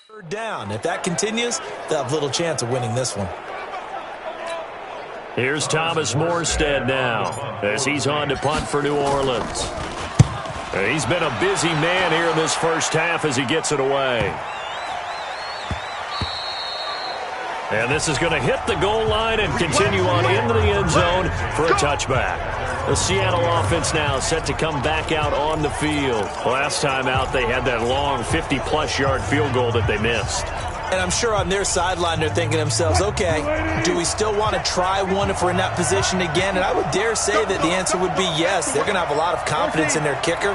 Third down. If that continues, they'll have little chance of winning this one. Here's Thomas Morstead now as he's on to punt for New Orleans. He's been a busy man here in this first half as he gets it away. And this is going to hit the goal line and continue on into the end zone for a touchback. The Seattle offense now set to come back out on the field. Last time out, they had that long 50-plus yard field goal that they missed. And I'm sure on their sideline they're thinking to themselves, okay, do we still want to try one if we're in that position again? And I would dare say that the answer would be yes. They're going to have a lot of confidence in their kicker.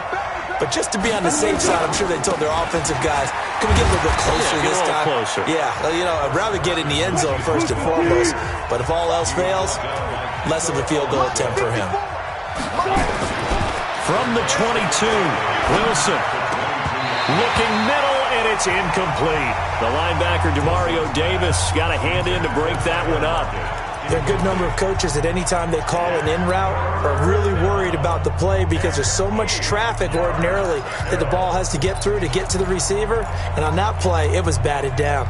But just to be on the safe side, I'm sure they told their offensive guys, can we get a little bit closer this time? Closer. Yeah, you know, I'd rather get in the end zone first and foremost. But if all else fails, less of a field goal attempt for him. From the 22, Wilson looking middle, and it's incomplete. The linebacker, Demario Davis, got a hand in to break that one up. There are a good number of coaches that any time they call an in route are really worried about the play because there's so much traffic ordinarily that the ball has to get through to get to the receiver. And on that play, it was batted down.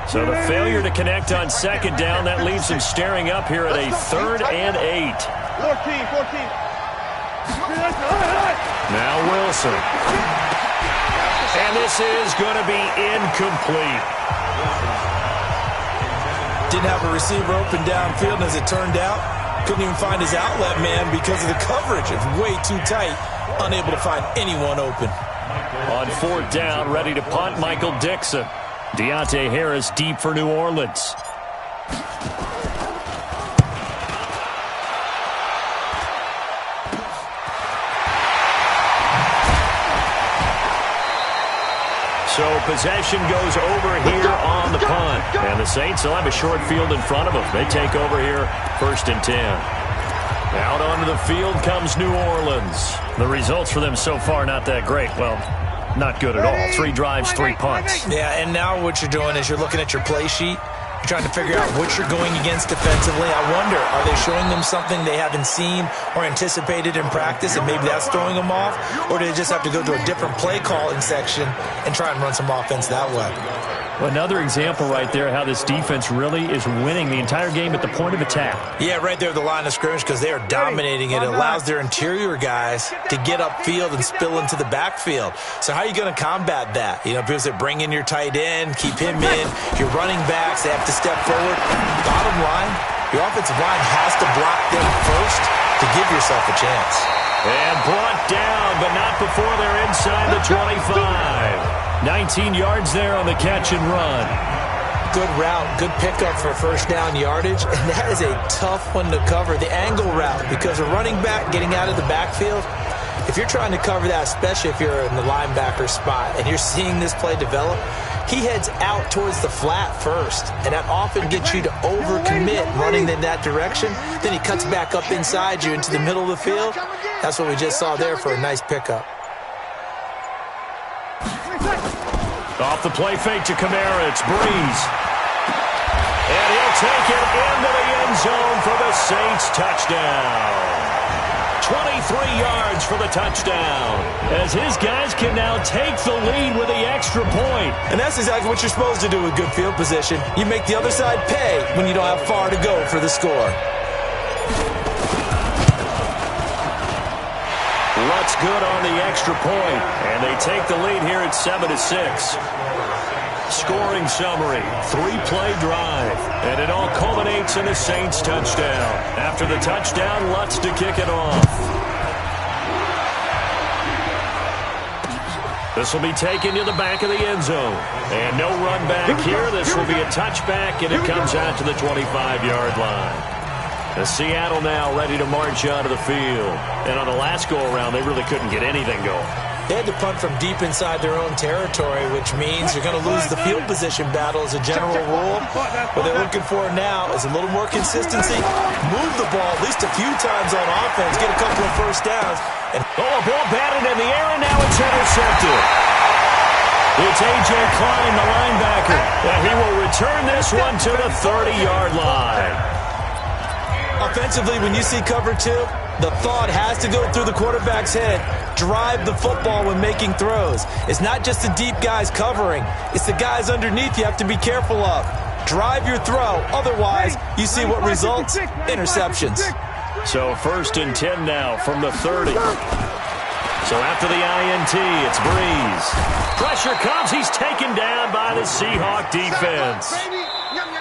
So the failure to connect on second down, that leaves him staring up here at a 3rd and 8. 14. Now Wilson. And this is going to be incomplete. Didn't have a receiver open downfield, and as it turned out, couldn't even find his outlet man because of the coverage. It's way too tight, unable to find anyone open. On 4th down, ready to punt, Michael Dixon. Deontay Harris deep for New Orleans. So possession goes over here on the punt. And the Saints will have a short field in front of them. They take over here 1st and 10. Out onto the field comes New Orleans. The results for them so far not that great. Well, not good at all. 3 drives, 3 punts. Yeah, and now what you're doing is you're looking at your play sheet. You're trying to figure out what you're going against defensively. I wonder, are they showing them something they haven't seen or anticipated in practice, and maybe that's throwing them off? Or do they just have to go to a different play calling section and try and run some offense that way? Another example right there how this defense really is winning the entire game at the point of attack. Yeah, right there at the line of scrimmage because they are dominating it. It allows their interior guys to get upfield and spill into the backfield. So how are you going to combat that? You know, people say bring in your tight end, keep him in. Your running backs, they have to step forward. Bottom line, your offensive line has to block them first to give yourself a chance. And brought down, but not before they're inside the 25. 19 yards there on the catch and run. Good route, good pickup for first down yardage, and that is a tough one to cover, the angle route, because a running back getting out of the backfield, if you're trying to cover that, especially if you're in the linebacker spot and you're seeing this play develop, he heads out towards the flat first, and that often gets you to overcommit running in that direction. Then he cuts back up inside you into the middle of the field. That's what we just saw there for a nice pickup. Off the play fake to Kamara, it's Breeze. And he'll take it into the end zone for the Saints touchdown. 23 yards for the touchdown. As his guys can now take the lead with the extra point. And that's exactly what you're supposed to do with good field position. You make the other side pay when you don't have far to go for the score. Rutt's good on the extra point, and they take the lead here at 7-6. Scoring summary, 3-play drive, and it all culminates in a Saints touchdown. After the touchdown, Lutz to kick it off. This will be taken to the back of the end zone. And no run back here. This will be a touchback, and it comes out to the 25-yard line. As Seattle now ready to march onto the field. And on the last go-around, they really couldn't get anything going. They had to punt from deep inside their own territory, which means you're going to lose the field position battle as a general rule. What they're looking for now is a little more consistency. Move the ball at least a few times on offense. Get a couple of first downs. And a ball batted in the air, and now it's intercepted. It's A.J. Klein, the linebacker. And he will return this one to the 30-yard line. Offensively, when you see cover 2, the thought has to go through the quarterback's head. Drive the football when making throws. It's not just the deep guys covering. It's the guys underneath you have to be careful of. Drive your throw. Otherwise, you see what results? Interceptions. So 1st and 10 now from the 30. So after the INT, it's Breeze. Pressure comes. He's taken down by the Seahawk defense.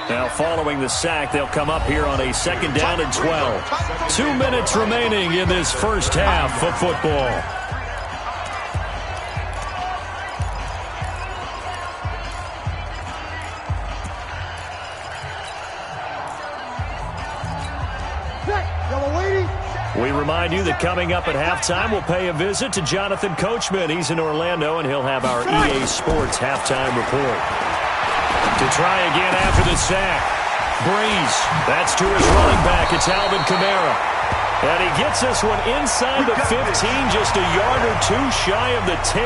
Now following the sack, they'll come up here on a 2nd down and 12. 2 minutes remaining in this first half of football. We remind you that coming up at halftime, we'll pay a visit to Jonathan Coachman. He's in Orlando, and he'll have our EA Sports halftime report. To try again after the sack. Breeze. That's to his running back. It's Alvin Kamara. And he gets this one inside the 15, just a yard or 2 shy of the 10.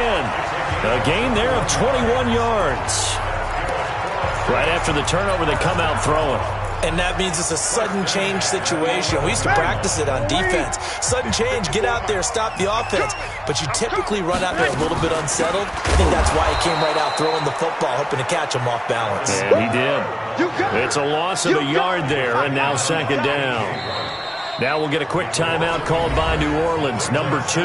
A gain there of 21 yards. Right after the turnover, they come out throwing. And that means it's a sudden change situation. We used to practice it on defense. Sudden change, get out there, stop the offense. But you typically run out there a little bit unsettled. I think that's why he came right out throwing the football, hoping to catch him off balance. And he did. It's a loss of a yard there, and now 2nd down. Now we'll get a quick timeout called by New Orleans, number 2,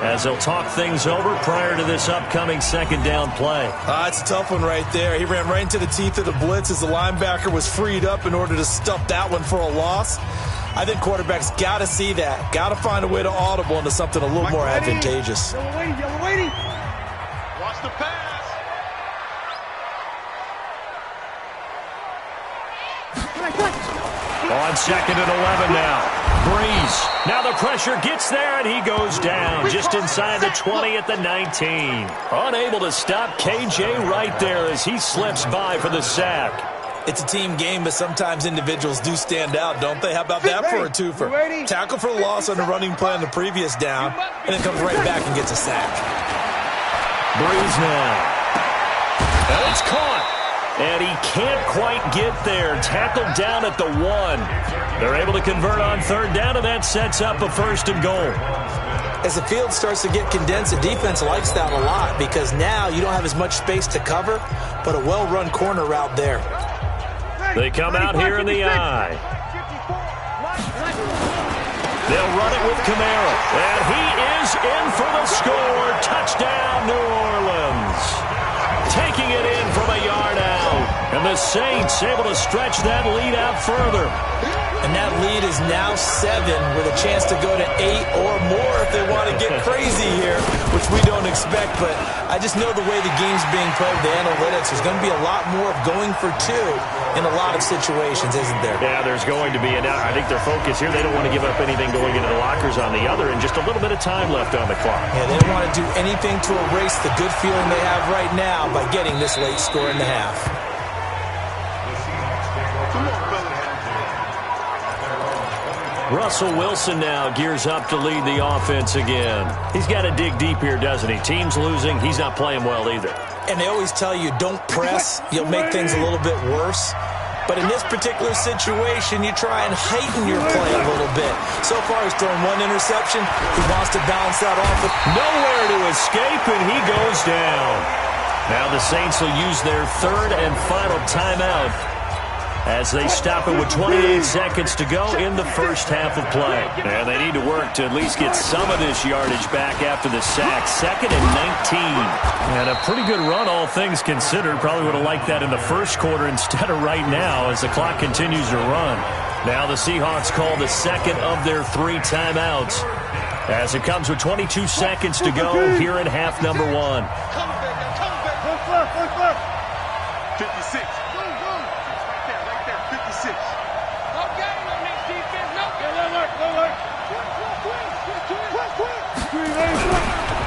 as they'll talk things over prior to this upcoming 2nd down play. It's a tough one right there. He ran right into the teeth of the blitz as the linebacker was freed up in order to stuff that one for a loss. I think quarterbacks got to see that. Got to find a way to audible into something a little more advantageous. Yellow waiting. Watch the pass. On 2nd and 11 now. Breeze. Now the pressure gets there, and he goes down just inside the 20 at the 19. Unable to stop KJ right there as he slips by for the sack. It's a team game, but sometimes individuals do stand out, don't they? How about that for a twofer? Tackle for a loss on the running play on the previous down, and then comes right back and gets a sack. Breeze now. And it's caught. And he can't quite get there. Tackled down at the 1. They're able to convert on 3rd down, and that sets up a 1st and goal. As the field starts to get condensed, the defense likes that a lot because now you don't have as much space to cover, but a well-run corner route there. They come out here in the eye. They'll run it with Kamara. And he is in for the score. Touchdown, New Orleans. Taking it in from a yard out. And the Saints able to stretch that lead out further. And that lead is now 7 with a chance to go to 8 or more if they want to get crazy here, which we don't expect. But I just know the way the game's being played, the analytics, there's going to be a lot more of going for 2 in a lot of situations, isn't there? Yeah, there's going to be. And I think their focus here, they don't want to give up anything going into the lockers on the other, and just a little bit of time left on the clock. Yeah, they don't want to do anything to erase the good feeling they have right now by getting this late score in the half. Russell Wilson now gears up to lead the offense again. He's got to dig deep here, doesn't he? Team's losing. He's not playing well either. And they always tell you, don't press. You'll make things a little bit worse. But in this particular situation, you try and heighten your play a little bit. So far, he's thrown 1 interception. He wants to bounce that off. Nowhere to escape, and he goes down. Now the Saints will use their 3rd and final timeout as they stop it with 28 seconds to go in the first half of play. And they need to work to at least get some of this yardage back after the sack. 2nd and 19. And a pretty good run, all things considered. Probably would have liked that in the first quarter instead of right now as the clock continues to run. Now the Seahawks call the 2nd of their 3 timeouts as it comes with 22 seconds to go here in half number 1. 56.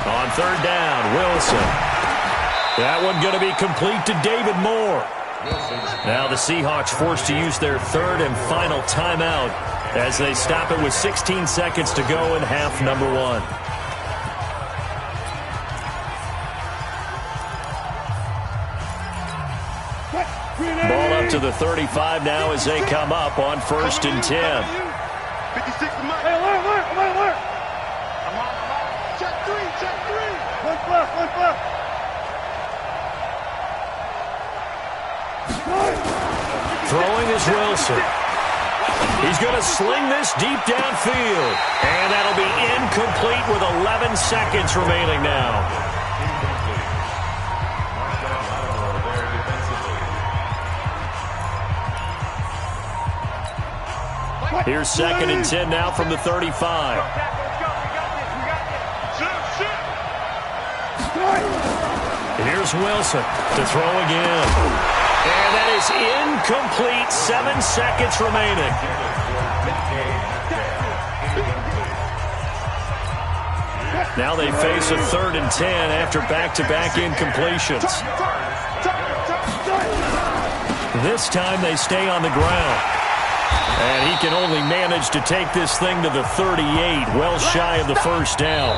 On 3rd down, Wilson. That one going to be complete to David Moore. Now the Seahawks forced to use their 3rd and final timeout as they stop it with 16 seconds to go in half number 1. Ball up to the 35 now as they come up on 1st and 10. Throwing is Wilson. He's going to sling this deep downfield. And that'll be incomplete with 11 seconds remaining now. Here's 2nd and 10 now from the 35. Here's Wilson to throw again. And that is incomplete. 7 seconds remaining. Now they face a 3rd and 10 after back-to-back incompletions. This time they stay on the ground. And he can only manage to take this thing to the 38, well shy of the first down.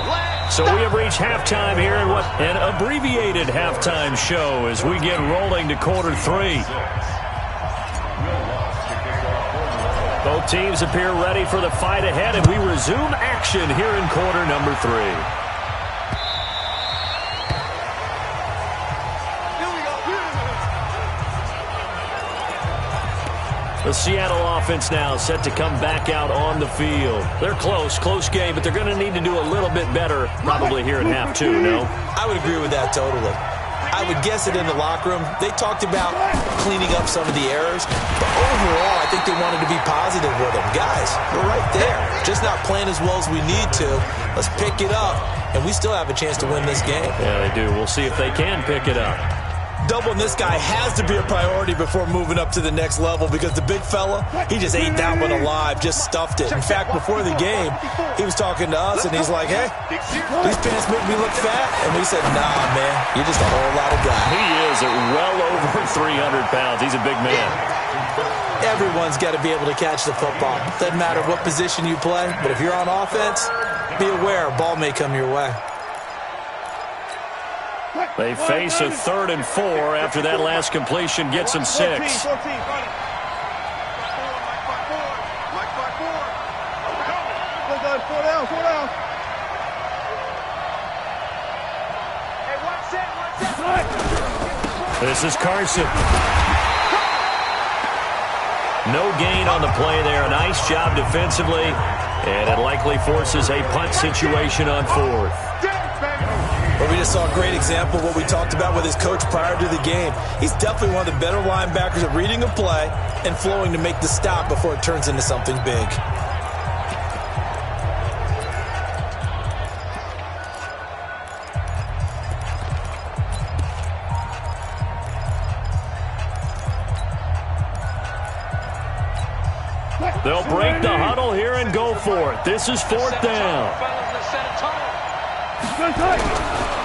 So we have reached halftime here in what an abbreviated halftime show as we get rolling to quarter 3. Both teams appear ready for the fight ahead, and we resume action here in quarter number 3. The Seattle offense now set to come back out on the field. They're close game, but they're going to need to do a little bit better probably here in half 2, no? I would agree with that totally. I would guess it in the locker room. They talked about cleaning up some of the errors, but overall, I think they wanted to be positive with them. Guys, we're right there. Just not playing as well as we need to. Let's pick it up, and we still have a chance to win this game. Yeah, they do. We'll see if they can pick it up. Doubling this guy has to be a priority before moving up to the next level because the big fella, he just ate that one alive, just stuffed it. In fact, before the game, he was talking to us, and he's like, hey, these pants make me look fat. And we said, nah, man, you're just a whole lot of guy. He is at well over 300 pounds. He's a big man. Everyone's got to be able to catch the football. Doesn't matter what position you play, but if you're on offense, be aware a ball may come your way. They face a 3rd and 4 after that last completion gets them 6. Slow down. This is Carson. No gain on the play there. A nice job defensively, and it likely forces a punt situation on 4th. Well, we just saw a great example of what we talked about with his coach prior to the game. He's definitely one of the better linebackers at reading a play and flowing to make the stop before it turns into something big. They'll break the huddle here and go for it. This is 4th down.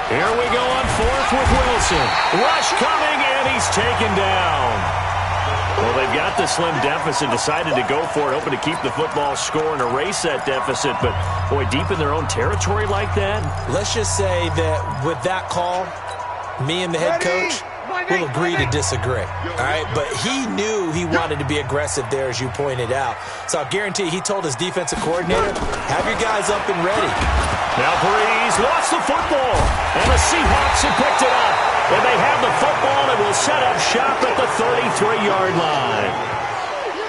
Here we go on 4th with Wilson. Rush coming, and he's taken down. Well, they've got the slim deficit, decided to go for it, hoping to keep the football score and erase that deficit. But, boy, deep in their own territory like that? Let's just say that with that call, me and the head coach will agree to disagree. All right, but he knew he wanted to be aggressive there, as you pointed out. So I guarantee he told his defensive coordinator, have your guys up and ready. Now Breeze lost the football, and the Seahawks have picked it up. And they have the football and will set up shop at the 33-yard line.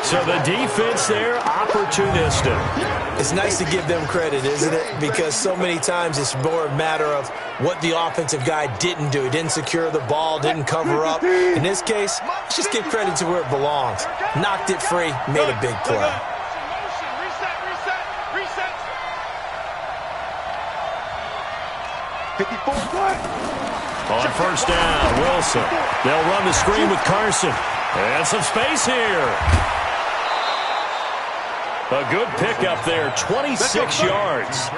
So the defense there, opportunistic. It's nice to give them credit, isn't it? Because so many times it's more a matter of what the offensive guy didn't do. He didn't secure the ball, didn't cover up. In this case, let's just give credit to where it belongs. Knocked it free, made a big play. On 1st down, Wilson. They'll run the screen with Carson. And some space here. A good pickup there, 26 yards.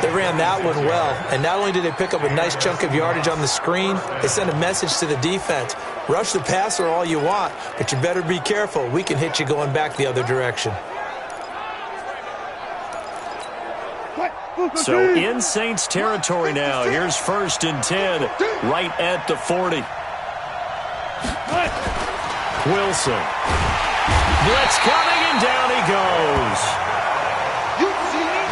They ran that one well, and not only did they pick up a nice chunk of yardage on the screen, they sent a message to the defense. Rush the passer all you want, but you better be careful. We can hit you going back the other direction. So in Saints territory now. Here's 1st and 10, right at the 40. Wilson. Blitz coming, and down he goes. You see me?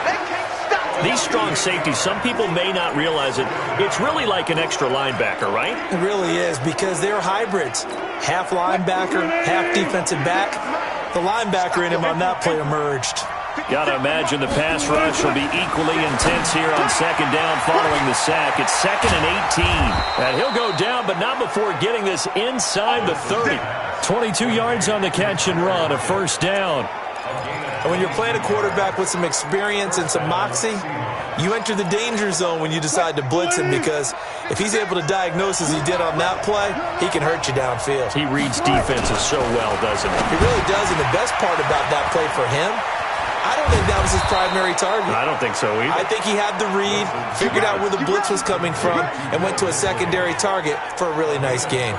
They can't stop These strong safeties, some people may not realize it. It's really like an extra linebacker, right? It really is, because they're hybrids. Half linebacker, half defensive back. The linebacker in him on that play emerged. Got to imagine the pass rush will be equally intense here on second down following the sack. It's 2nd and 18. And he'll go down, but not before getting this inside the 30. 22 yards on the catch and run, a first down. And when you're playing a quarterback with some experience and some moxie, you enter the danger zone when you decide to blitz him, because if he's able to diagnose as he did on that play, he can hurt you downfield. He reads defenses so well, doesn't he? He really does, and the best part about that play for him, I don't think that was his primary target. I don't think so either. I think he had the read, figured out where the blitz was coming from, and went to a secondary target for a really nice game.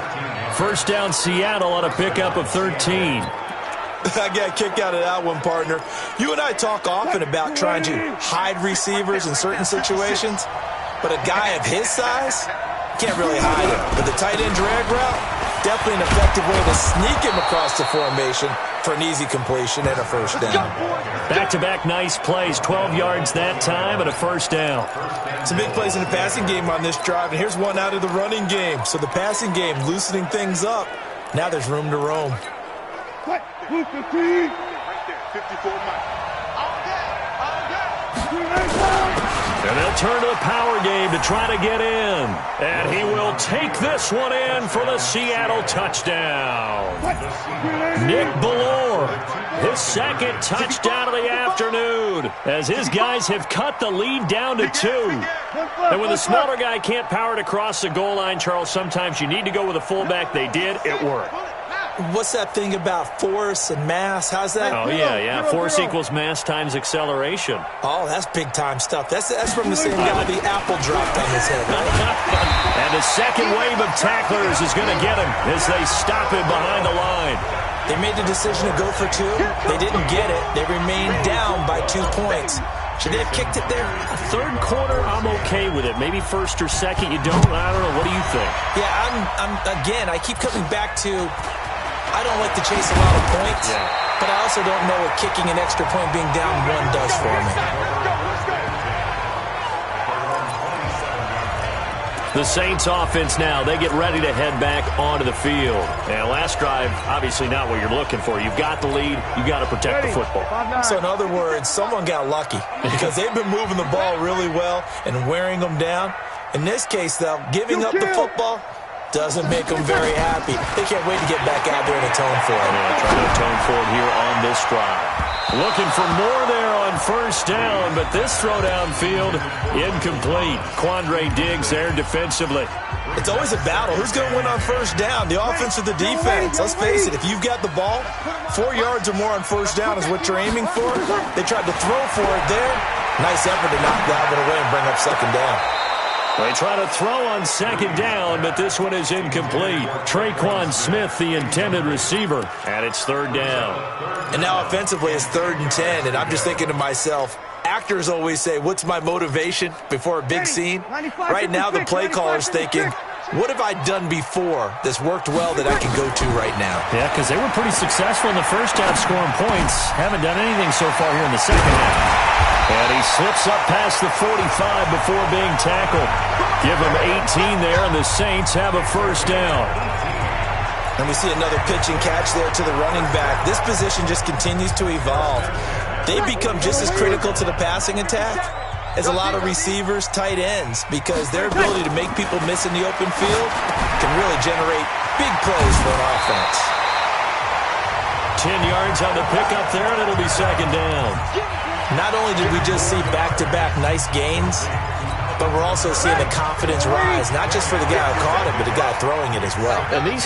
First down, Seattle on a pickup of 13. I got a kick out of that one, partner. You and I talk often about trying to hide receivers in certain situations, but a guy of his size can't really hide him. But the tight end drag route, definitely an effective way to sneak him across the formation for an easy completion and a first down. Back-to-back nice plays, 12 yards that time and a first down. Some big plays in the passing game on this drive, and here's one out of the running game. So the passing game loosening things up. Now there's room to roam. Right there, 54 miles. And they'll turn to the power game to try to get in. And he will take this one in for the Seattle touchdown. Nick Ballore, his second touchdown of the afternoon, as his guys have cut the lead down to 2. And when the smaller guy can't power it across the goal line, Charles, sometimes you need to go with a fullback. They did. It worked. What's that thing about force and mass? How's that? Oh, yeah. Force equals mass times acceleration. Oh, that's big-time stuff. That's from the same guy the apple dropped on his head, right? And the second wave of tacklers is going to get him as they stop him behind the line. They made the decision to go for 2. They didn't get it. They remained down by 2 points. Should they have kicked it there? Third quarter, I'm okay with it. Maybe first or second, you don't. I don't know. What do you think? Yeah, again, I keep coming back to, I don't like to chase a lot of points, but I also don't know what kicking an extra point being down 1 does for me. The Saints offense now, they get ready to head back onto the field. And last drive, obviously not what you're looking for. You've got the lead. You've got to protect the football. So in other words, someone got lucky because they've been moving the ball really well and wearing them down. In this case, though, giving up the football doesn't make them very happy. They can't wait to get back out there and atone for it. Yeah, trying to atone for it here on this drive. Looking for more there on first down, but this throw downfield incomplete. Quandre Diggs there defensively. It's always a battle. Who's going to win on first down, the offense or the defense? Let's face it, if you've got the ball, 4 yards or more on first down is what you're aiming for. They tried to throw for it there. Nice effort to knock that one away and bring up second down. They try to throw on second down, but this one is incomplete. Traquan Smith, the intended receiver, and it's third down. And now offensively it's 3rd and 10, and I'm just thinking to myself, actors always say, what's my motivation before a big scene? Right now the play caller's thinking, what have I done before that's worked well that I can go to right now? Yeah, because they were pretty successful in the first half scoring points. Haven't done anything so far here in the second half. And he slips up past the 45 before being tackled. Give him 18 there, and the Saints have a first down. And we see another pitch and catch there to the running back. This position just continues to evolve. They become just as critical to the passing attack as a lot of receivers, tight ends, because their ability to make people miss in the open field can really generate big plays for an offense. 10 yards on the pickup there, and it'll be second down. Not only did we just see back-to-back nice gains, but we're also seeing the confidence rise, not just for the guy who caught it, but the guy throwing it as well. And these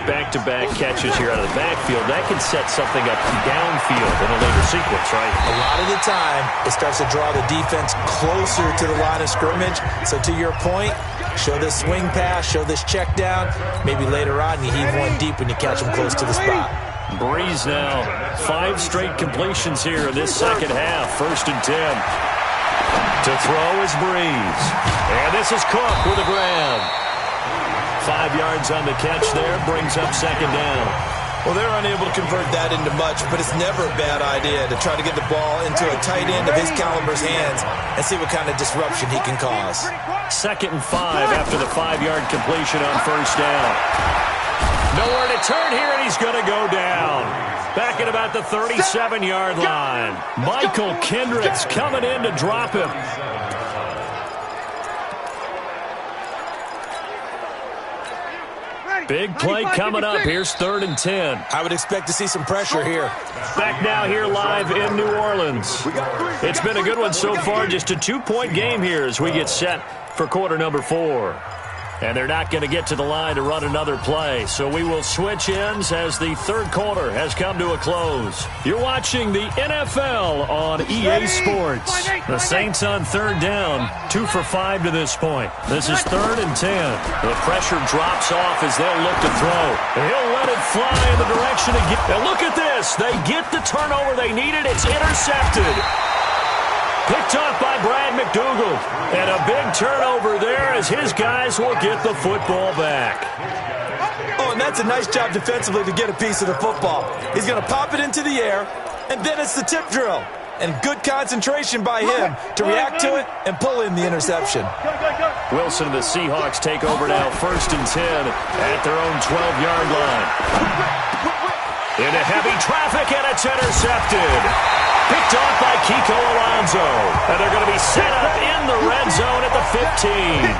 back-to-back catches here out of the backfield, that can set something up downfield in a later sequence, right? A lot of the time, it starts to draw the defense closer to the line of scrimmage. So to your point, show this swing pass, show this check down. Maybe later on you heave one deep when you catch them close to the spot. Breeze now, 5 straight completions here in this second half. 1st and 10. To throw is Breeze. And this is Cook with a grab. 5 yards on the catch there, brings up second down. Well, they're unable to convert that into much, but it's never a bad idea to try to get the ball into a tight end of his caliber's hands and see what kind of disruption he can cause. 2nd and 5 after the 5-yard completion on first down. Nowhere to turn here, and he's going to go down. Back at about the 37-yard line. Michael Kendricks coming in to drop him. Big play coming up. Here's 3rd and 10. I would expect to see some pressure here. Back now here live in New Orleans. It's been a good one so far. Just a 2-point game here as we get set for quarter number 4. And they're not going to get to the line to run another play. So we will switch ends as the 3rd quarter has come to a close. You're watching the NFL on EA Sports. The Saints on 3rd down, 2 for 5 to this point. This is 3rd and 10. The pressure drops off as they'll look to throw. He'll let it fly in the direction again. And look at this. They get the turnover they needed. It's intercepted. Picked off by Brad McDougald. And a big turnover there as his guys will get the football back. Oh, and that's a nice job defensively to get a piece of the football. He's going to pop it into the air, and then it's the tip drill. And good concentration by him to react to it and pull in the interception. Wilson and the Seahawks take over now, 1st and 10 at their own 12-yard line. Into heavy traffic, and it's intercepted. Picked off by Kiko Alonso. And they're going to be set up in the red zone at the 15.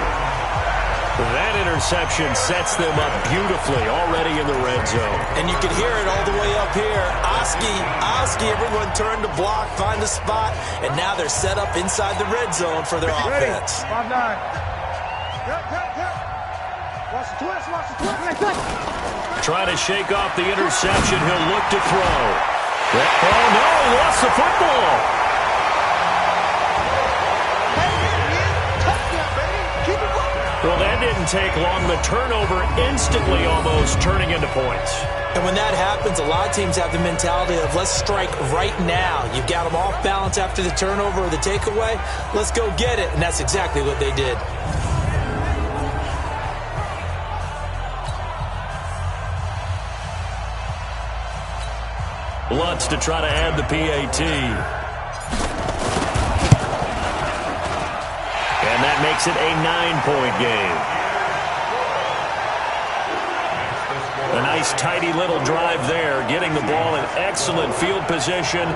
That interception sets them up beautifully already in the red zone. And you can hear it all the way up here. Oski, everyone turned to block, find a spot, and now they're set up inside the red zone for their offense. 5-9. Watch the twist. Trying to shake off the interception. He'll look to throw. Oh, no, he lost the football. Well, that didn't take long. The turnover instantly almost turning into points. And when that happens, a lot of teams have the mentality of let's strike right now. You've got them off balance after the turnover or the takeaway. Let's go get it. And that's exactly what they did. Lutz to try to add the PAT. And that makes it a 9-point game. A nice, tidy little drive there, getting the ball in excellent field position,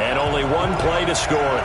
and only one play to score it.